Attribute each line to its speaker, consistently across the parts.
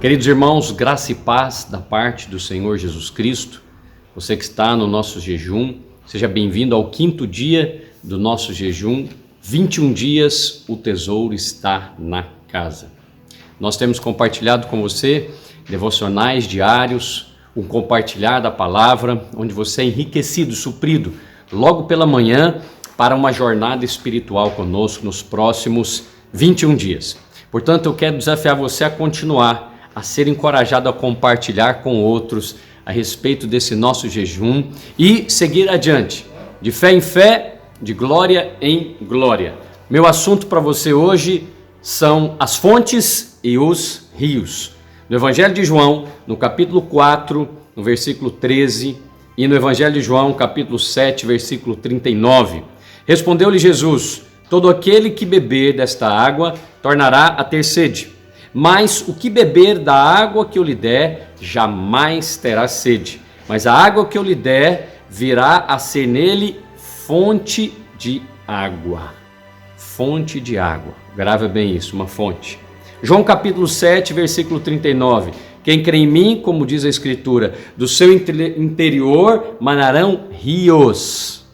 Speaker 1: Queridos irmãos, graça e paz da parte do Senhor Jesus Cristo. Você que está no nosso jejum, seja bem-vindo ao 5º dia do nosso jejum. 21 dias, o tesouro está na casa. Nós temos compartilhado com você devocionais diários, um compartilhar da palavra, onde você é enriquecido, suprido, logo pela manhã, para uma jornada espiritual conosco nos próximos 21 dias. Portanto, eu quero desafiar você a continuar, a ser encorajado a compartilhar com outros a respeito desse nosso jejum e seguir adiante, de fé em fé, de glória em glória. Meu assunto para você hoje são as fontes e os rios. No Evangelho de João, no capítulo 4, no versículo 13, e no Evangelho de João, capítulo 7, versículo 39. Respondeu-lhe Jesus: todo aquele que beber desta água tornará a ter sede. Mas o que beber da água que eu lhe der, jamais terá sede. Mas a água que eu lhe der, virá a ser nele fonte de água. Fonte de água. Grava bem isso, uma fonte. João capítulo 7, versículo 39. Quem crê em mim, como diz a Escritura, do seu interior manarão rios.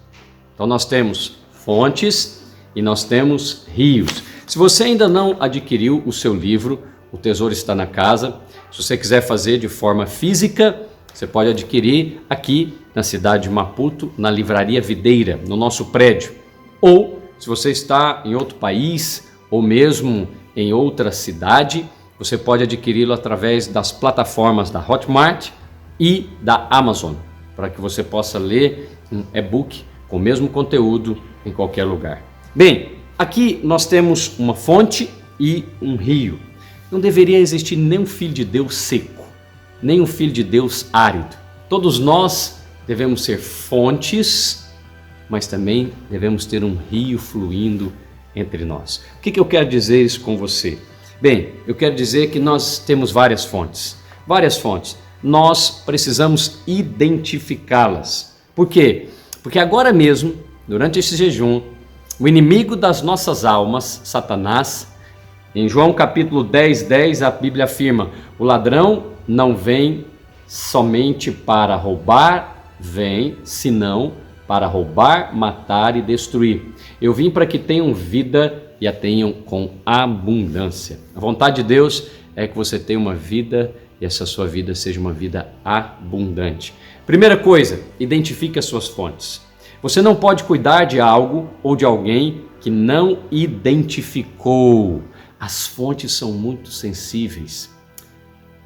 Speaker 1: Então nós temos fontes e nós temos rios. Se você ainda não adquiriu o seu livro, O Tesouro Está na Casa, se você quiser fazer de forma física, você pode adquirir aqui na cidade de Maputo, na Livraria Videira, no nosso prédio. Ou, se você está em outro país, ou mesmo em outra cidade, você pode adquiri-lo através das plataformas da Hotmart e da Amazon, para que você possa ler um e-book com o mesmo conteúdo em qualquer lugar. Bem, aqui nós temos uma fonte e um rio. Não deveria existir nenhum filho de Deus seco, nem um filho de Deus árido. Todos nós devemos ser fontes, mas também devemos ter um rio fluindo entre nós. O que eu quero dizer isso com você? Bem, eu quero dizer que nós temos várias fontes. Nós precisamos identificá-las. Por quê? Porque agora mesmo, durante esse jejum, o inimigo das nossas almas, Satanás, em João capítulo 10, a Bíblia afirma: o ladrão não vem somente para roubar, vem senão para roubar, matar e destruir. Eu vim para que tenham vida e a tenham com abundância. A vontade de Deus é que você tenha uma vida e essa sua vida seja uma vida abundante. Primeira coisa, identifique as suas fontes. Você não pode cuidar de algo ou de alguém que não identificou. As fontes são muito sensíveis.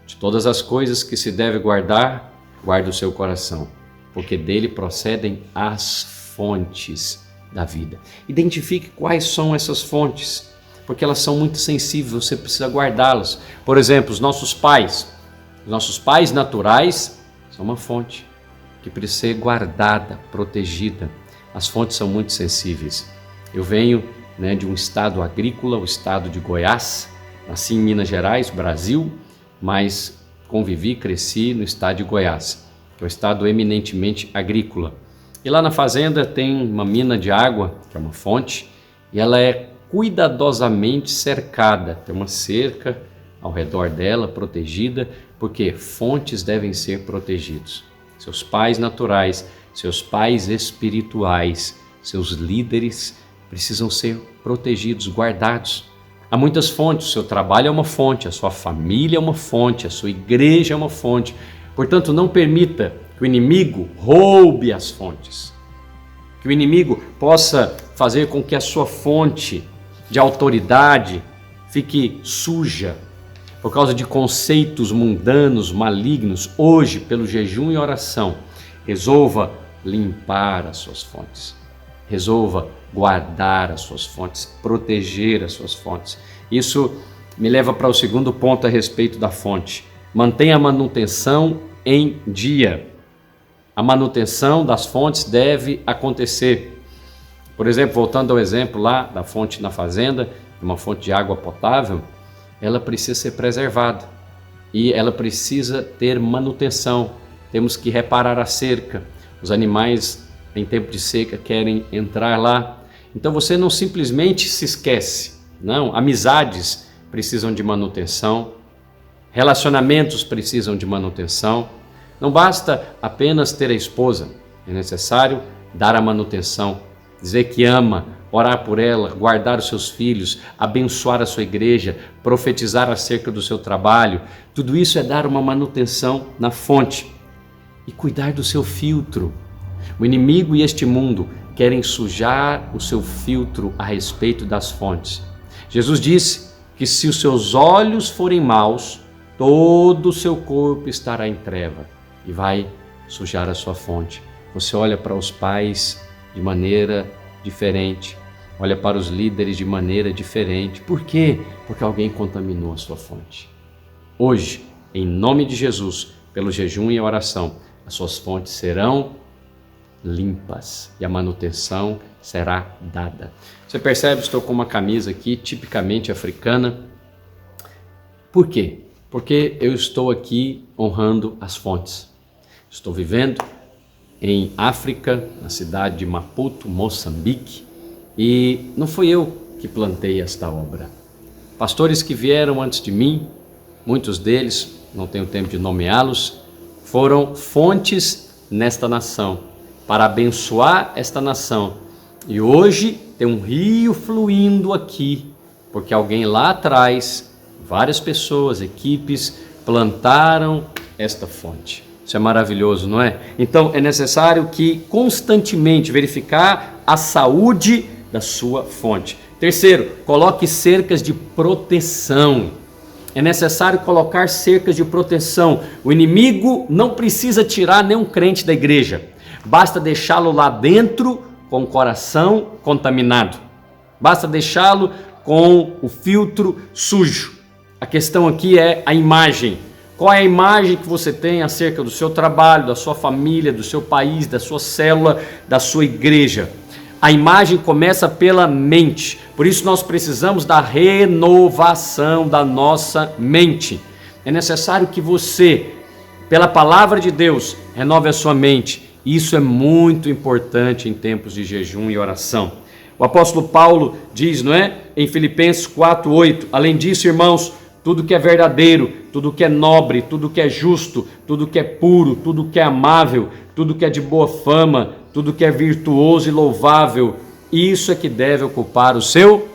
Speaker 1: De todas as coisas que se deve guardar, guarde o seu coração, porque dele procedem as fontes da vida. Identifique quais são essas fontes, porque elas são muito sensíveis, você precisa guardá-las. Por exemplo, os nossos pais naturais são uma fonte que precisa ser guardada, protegida. As fontes são muito sensíveis. Eu venho de um estado agrícola, o estado de Goiás, nasci em Minas Gerais, Brasil, mas convivi, cresci no estado de Goiás, que é um estado eminentemente agrícola. E lá na fazenda tem uma mina de água, que é uma fonte, e ela é cuidadosamente cercada, tem uma cerca ao redor dela, protegida, porque fontes devem ser protegidos. Seus pais naturais, seus pais espirituais, seus líderes precisam ser protegidos, guardados. Há muitas fontes, o seu trabalho é uma fonte, a sua família é uma fonte, a sua igreja é uma fonte. Portanto, não permita que o inimigo roube as fontes, que o inimigo possa fazer com que a sua fonte de autoridade fique suja, por causa de conceitos mundanos, malignos. Hoje, pelo jejum e oração, resolva limpar as suas fontes. Resolva guardar as suas fontes, proteger as suas fontes. Isso me leva para o segundo ponto a respeito da fonte. Mantenha a manutenção em dia. A manutenção das fontes deve acontecer. Por exemplo, voltando ao exemplo lá da fonte na fazenda, uma fonte de água potável, ela precisa ser preservada e ela precisa ter manutenção. Temos que reparar a cerca. Os animais em tempo de seca querem entrar lá. Então você não simplesmente se esquece. Não, amizades precisam de manutenção. Relacionamentos precisam de manutenção. Não basta apenas ter a esposa, é necessário dar a manutenção, dizer que ama, orar por ela, guardar os seus filhos, abençoar a sua igreja, profetizar acerca do seu trabalho. Tudo isso é dar uma manutenção na fonte e cuidar do seu filtro. O inimigo e este mundo querem sujar o seu filtro a respeito das fontes. Jesus disse que se os seus olhos forem maus, todo o seu corpo estará em treva e vai sujar a sua fonte. Você olha para os pais de maneira diferente, olha para os líderes de maneira diferente. Por quê? Porque alguém contaminou a sua fonte. Hoje, em nome de Jesus, pelo jejum e a oração, as suas fontes serão limpas e a manutenção será dada. Você percebe, estou com uma camisa aqui tipicamente africana. Por quê? Porque eu estou aqui honrando as fontes. Estou vivendo em África, na cidade de Maputo, Moçambique, e não fui eu que plantei esta obra. Pastores que vieram antes de mim, muitos deles, não tenho tempo de nomeá-los, foram fontes nesta nação, para abençoar esta nação. E hoje tem um rio fluindo aqui, porque alguém lá atrás, várias pessoas, equipes, plantaram esta fonte. Isso é maravilhoso, não é? Então é necessário que constantemente verificar a saúde da sua fonte. Terceiro, coloque cercas de proteção. É necessário colocar cercas de proteção. O inimigo não precisa tirar nenhum crente da igreja. Basta deixá-lo lá dentro com o coração contaminado. Basta deixá-lo com o filtro sujo. A questão aqui é a imagem. Qual é a imagem que você tem acerca do seu trabalho, da sua família, do seu país, da sua célula, da sua igreja? A imagem começa pela mente. Por isso nós precisamos da renovação da nossa mente. É necessário que você, pela palavra de Deus, renove a sua mente. Isso é muito importante em tempos de jejum e oração. O apóstolo Paulo diz, não é? Em Filipenses 4:8, além disso, irmãos, tudo que é verdadeiro, tudo que é nobre, tudo que é justo, tudo que é puro, tudo que é amável, tudo que é de boa fama, tudo que é virtuoso e louvável, isso é que deve ocupar o seu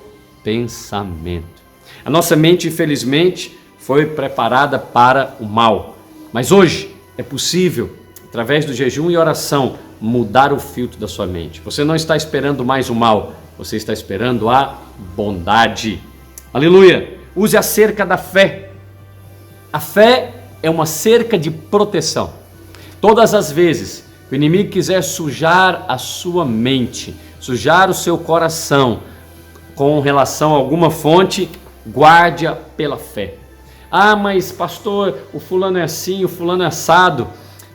Speaker 1: pensamento. A nossa mente, infelizmente, foi preparada para o mal, mas hoje é possível, através do jejum e oração, mudar o filtro da sua mente. Você não está esperando mais o mal, você está esperando a bondade. Aleluia! Use a cerca da fé. A fé é uma cerca de proteção. Todas as vezes que o inimigo quiser sujar a sua mente, sujar o seu coração com relação a alguma fonte, guarde-a pela fé. Ah, mas pastor, o fulano é assim, o fulano é assado.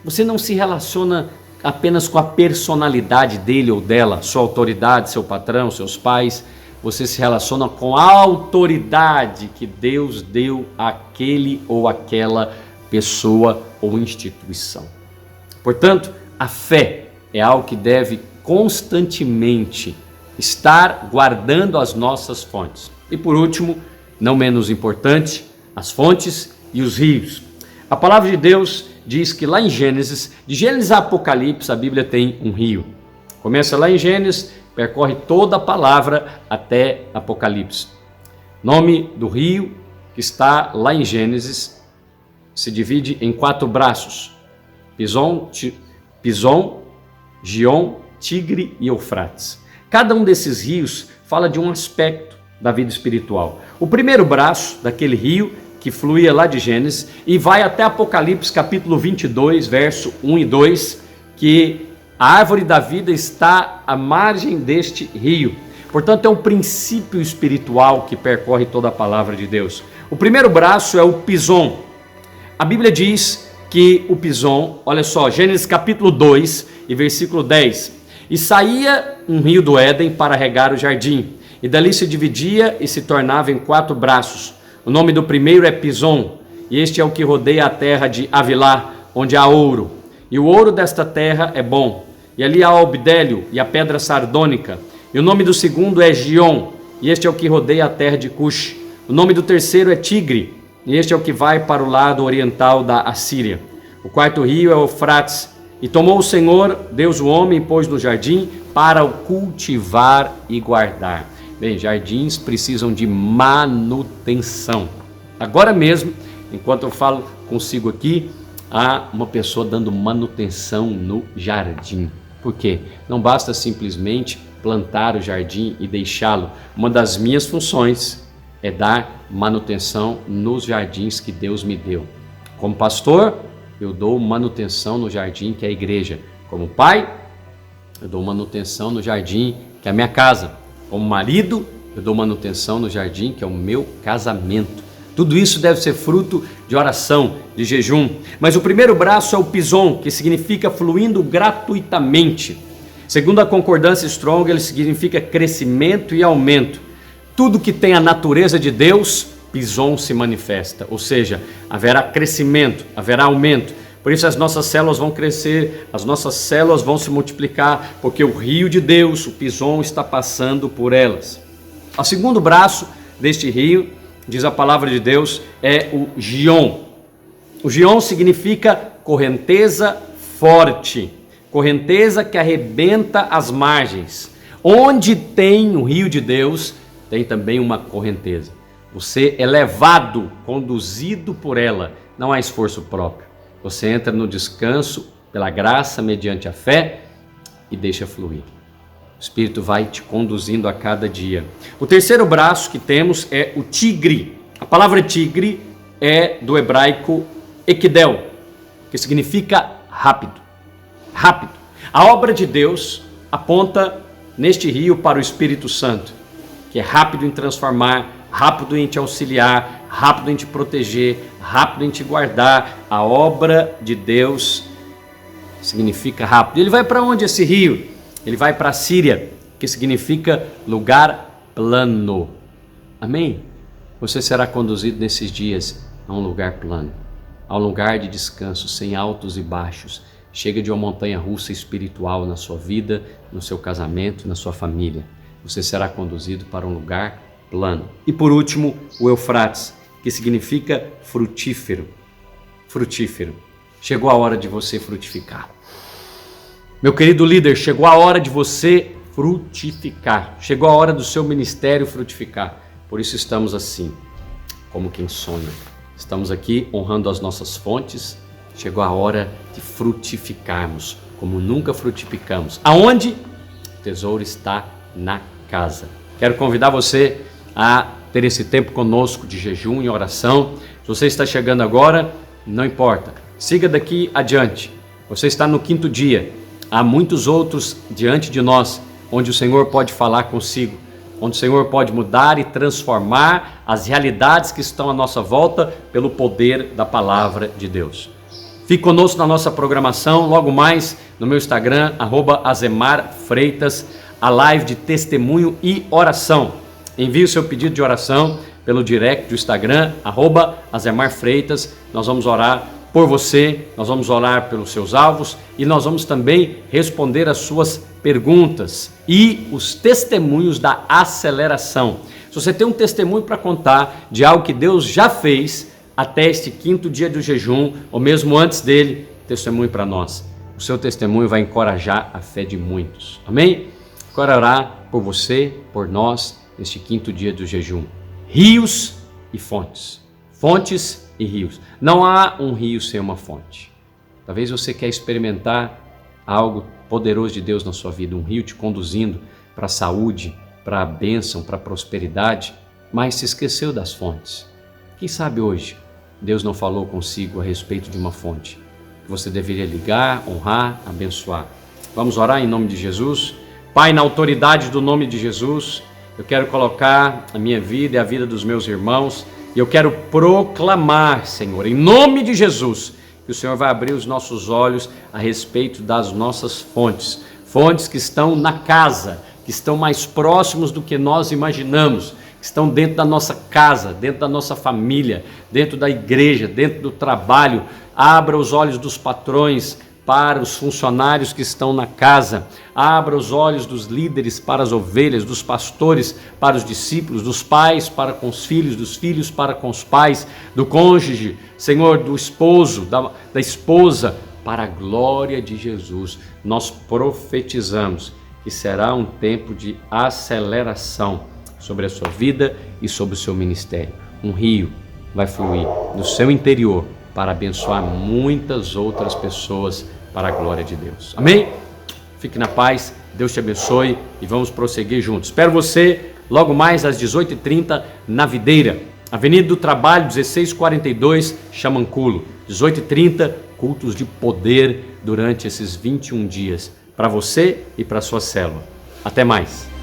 Speaker 1: Você não se relaciona apenas com a personalidade dele ou dela, sua autoridade, seu patrão, seus pais. Você se relaciona com a autoridade que Deus deu àquele ou àquela pessoa ou instituição. Portanto, a fé é algo que deve constantemente estar guardando as nossas fontes. E por último, não menos importante, as fontes e os rios. A palavra de Deus diz que lá em Gênesis, de Gênesis a Apocalipse, a Bíblia tem um rio. Começa lá em Gênesis, percorre toda a palavra até Apocalipse. Nome do rio que está lá em Gênesis se divide em 4 braços: Pison, Gion, Tigre e Eufrates. Cada um desses rios fala de um aspecto da vida espiritual. O primeiro braço daquele rio que fluía lá de Gênesis e vai até Apocalipse capítulo 22, verso 1 e 2, que a árvore da vida está à margem deste rio. Portanto, é um princípio espiritual que percorre toda a palavra de Deus. O primeiro braço é o Pison. A Bíblia diz que o Pison, olha só, Gênesis capítulo 2 e versículo 10. E saía um rio do Éden para regar o jardim, e dali se dividia e se tornava em 4 braços. O nome do primeiro é Pison, e este é o que rodeia a terra de Avilá, onde há ouro. E o ouro desta terra é bom. E ali há o obdélio e a pedra sardônica. E o nome do segundo é Gion, e este é o que rodeia a terra de Cush. O nome do terceiro é Tigre, e este é o que vai para o lado oriental da Assíria. O quarto rio é o Eufrates. E tomou o Senhor, Deus o homem, e pôs no jardim para o cultivar e guardar. Bem, jardins precisam de manutenção. Agora mesmo, enquanto eu falo consigo aqui, há uma pessoa dando manutenção no jardim. Por quê? Não basta simplesmente plantar o jardim e deixá-lo. Uma das minhas funções é dar manutenção nos jardins que Deus me deu. Como pastor, eu dou manutenção no jardim que é a igreja. Como pai, eu dou manutenção no jardim que é a minha casa. Como marido, eu dou manutenção no jardim que é o meu casamento. Tudo isso deve ser fruto de oração, de jejum. Mas o primeiro braço é o pison, que significa fluindo gratuitamente. Segundo a concordância Strong, ele significa crescimento e aumento. Tudo que tem a natureza de Deus, pison se manifesta. Ou seja, haverá crescimento, haverá aumento. Por isso as nossas células vão crescer, as nossas células vão se multiplicar, porque o rio de Deus, o pison, está passando por elas. O segundo braço deste rio, diz a palavra de Deus, é o Gion. O Gion significa correnteza forte, correnteza que arrebenta as margens. Onde tem o rio de Deus, tem também uma correnteza. Você é levado, conduzido por ela, não há esforço próprio. Você entra no descanso pela graça, mediante a fé, e deixa fluir. O Espírito vai te conduzindo a cada dia. O terceiro braço que temos é o tigre. A palavra tigre é do hebraico ekdel, que significa rápido. Rápido. A obra de Deus aponta neste rio para o Espírito Santo, que é rápido em transformar, rápido em te auxiliar, rápido em te proteger, rápido em te guardar. A obra de Deus significa rápido. Ele vai para onde esse rio? Ele vai para a Síria, que significa lugar plano. Amém? Você será conduzido nesses dias a um lugar plano, a um lugar de descanso, sem altos e baixos. Chega de uma montanha russa espiritual na sua vida, no seu casamento, na sua família. Você será conduzido para um lugar plano. E por último, o Eufrates, que significa frutífero. Frutífero. Chegou a hora de você frutificar. Meu querido líder, chegou a hora de você frutificar. Chegou a hora do seu ministério frutificar. Por isso estamos assim, como quem sonha. Estamos aqui honrando as nossas fontes. Chegou a hora de frutificarmos, como nunca frutificamos. Aonde? O tesouro está na casa. Quero convidar você a ter esse tempo conosco de jejum e oração. Se você está chegando agora, não importa. Siga daqui adiante. Você está no 5º dia. Há muitos outros diante de nós, onde o Senhor pode falar consigo, onde o Senhor pode mudar e transformar as realidades que estão à nossa volta pelo poder da palavra de Deus. Fique conosco na nossa programação, logo mais no meu Instagram, @AzemarFreitas, a live de testemunho e oração. Envie o seu pedido de oração pelo direct do Instagram, @AzemarFreitas. Nós vamos orar por você, nós vamos orar pelos seus alvos e nós vamos também responder as suas perguntas e os testemunhos da aceleração. Se você tem um testemunho para contar de algo que Deus já fez até este 5º dia do jejum, ou mesmo antes dele, testemunho para nós. O seu testemunho vai encorajar a fé de muitos. Amém? Quero orar por você, por nós, neste 5º dia do jejum. Rios e fontes. Fontes e rios. Não há um rio sem uma fonte. Talvez você quer experimentar algo poderoso de Deus na sua vida, um rio te conduzindo para a saúde, para a bênção, para a prosperidade, mas se esqueceu das fontes. Quem sabe hoje Deus não falou consigo a respeito de uma fonte que você deveria ligar, honrar, abençoar. Vamos orar em nome de Jesus. Pai, na autoridade do nome de Jesus, eu quero colocar a minha vida e a vida dos meus irmãos. E eu quero proclamar, Senhor, em nome de Jesus, que o Senhor vai abrir os nossos olhos a respeito das nossas fontes. Fontes que estão na casa, que estão mais próximos do que nós imaginamos, que estão dentro da nossa casa, dentro da nossa família, dentro da igreja, dentro do trabalho. Abra os olhos dos patrões para os funcionários que estão na casa. Abra os olhos dos líderes para as ovelhas, dos pastores para os discípulos, dos pais para com os filhos, dos filhos para com os pais, do cônjuge, Senhor, do esposo, da esposa, para a glória de Jesus. Nós profetizamos que será um tempo de aceleração sobre a sua vida e sobre o seu ministério. Um rio vai fluir do seu interior para abençoar muitas outras pessoas para a glória de Deus. Amém? Fique na paz, Deus te abençoe e vamos prosseguir juntos. Espero você logo mais às 18h30 na Videira, Avenida do Trabalho 1642, Chamanculo. 18h30, cultos de poder durante esses 21 dias, para você e para a sua célula. Até mais!